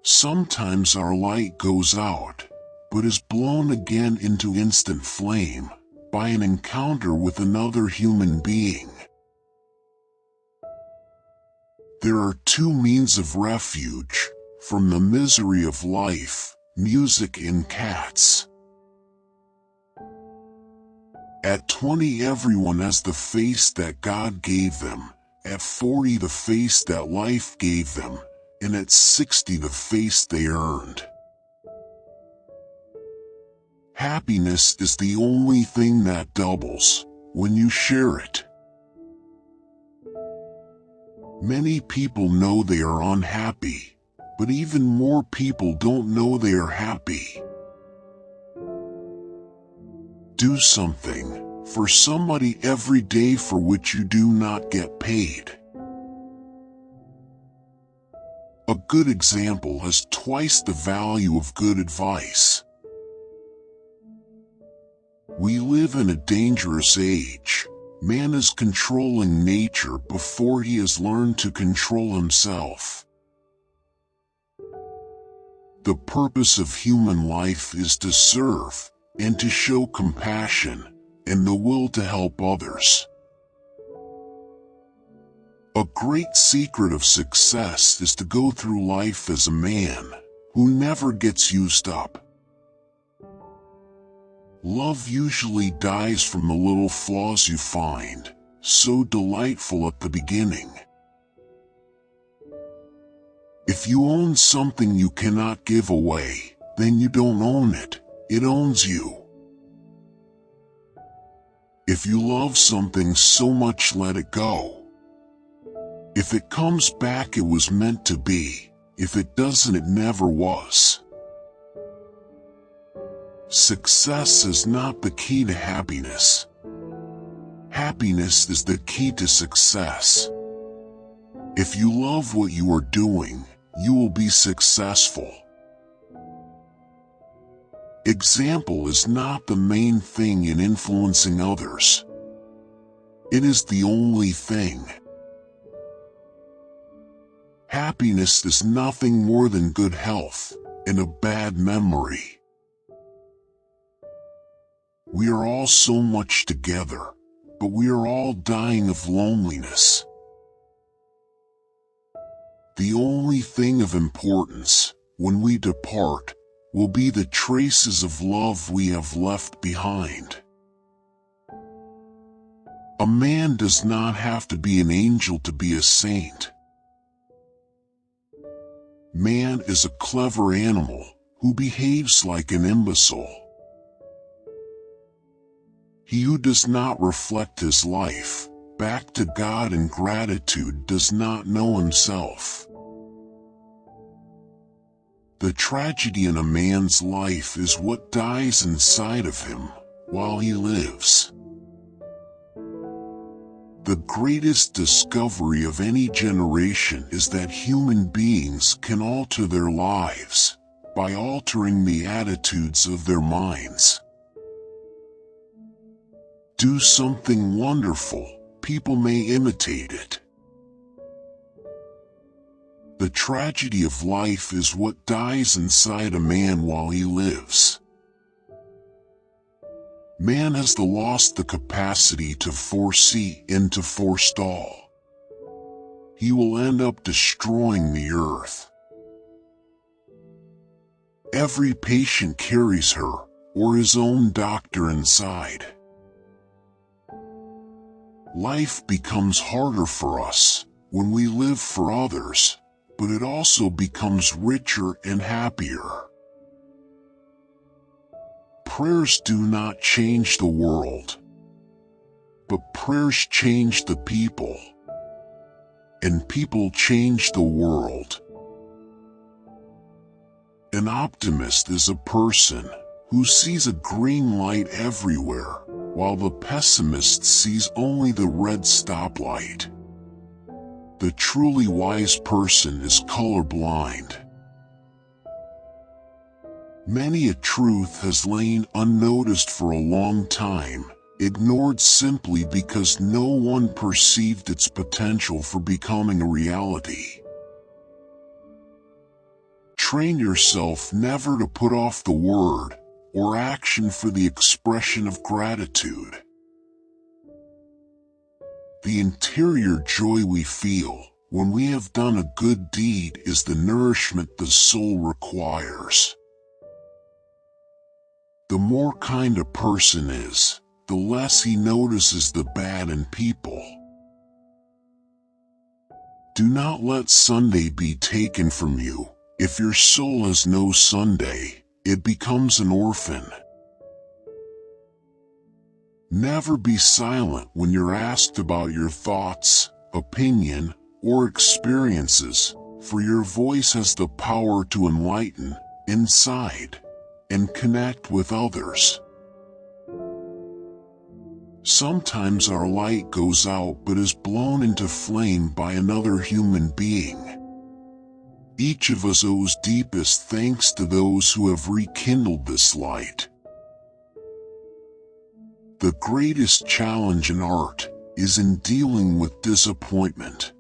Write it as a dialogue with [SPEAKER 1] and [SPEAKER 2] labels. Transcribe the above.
[SPEAKER 1] Sometimes our light goes out, but is blown again into instant flame by an encounter with another human being. There are two means of refuge from the misery of life: music and cats. At 20, everyone has the face that God gave them, at 40 the face that life gave them, and at 60 the face they earned. Happiness is the only thing that doubles when you share it. Many people know they are unhappy, but even more people don't know they are happy. Do something for somebody every day for which you do not get paid. A good example has twice the value of good advice. We live in a dangerous age. Man is controlling nature before he has learned to control himself. The purpose of human life is to serve, and to show compassion, and the will to help others. A great secret of success is to go through life as a man who never gets used up. Love usually dies from the little flaws you find so delightful at the beginning. If you own something you cannot give away, then you don't own it, it owns you. If you love something so much, let it go. If it comes back, it was meant to be. If it doesn't, it never was. Success is not the key to happiness. Happiness is the key to success. If you love what you are doing, you will be successful. Example is not the main thing in influencing others. It is the only thing. Happiness is nothing more than good health and a bad memory. We are all so much together, but we are all dying of loneliness. The only thing of importance, when we depart, will be the traces of love we have left behind. A man does not have to be an angel to be a saint. Man is a clever animal who behaves like an imbecile. He who does not reflect his life back to God in gratitude does not know himself. The tragedy in a man's life is what dies inside of him while he lives. The greatest discovery of any generation is that human beings can alter their lives by altering the attitudes of their minds. Do something wonderful, people may imitate it. The tragedy of life is what dies inside a man while he lives. Man has lost the capacity to foresee and to forestall. He will end up destroying the earth. Every patient carries her or his own doctor inside. Life becomes harder for us when we live for others, but it also becomes richer and happier. Prayers do not change the world, but prayers change the people, and people change the world. An optimist is a person who sees a green light everywhere, while the pessimist sees only the red stoplight. The truly wise person is colorblind. Many a truth has lain unnoticed for a long time, ignored simply because no one perceived its potential for becoming a reality. train yourself never to put off the word or action for the expression of gratitude. The interior joy we feel when we have done a good deed is the nourishment the soul requires. The more kind a person is, the less he notices the bad in people. Do not let Sunday be taken from you. If your soul has no Sunday, it becomes an orphan. Never be silent when you're asked about your thoughts, opinion, or experiences, for your voice has the power to enlighten, incite, and connect with others. Sometimes our light goes out but is blown into flame by another human being. Each of us owes deepest thanks to those who have rekindled this light. The greatest challenge in art is in dealing with disappointment.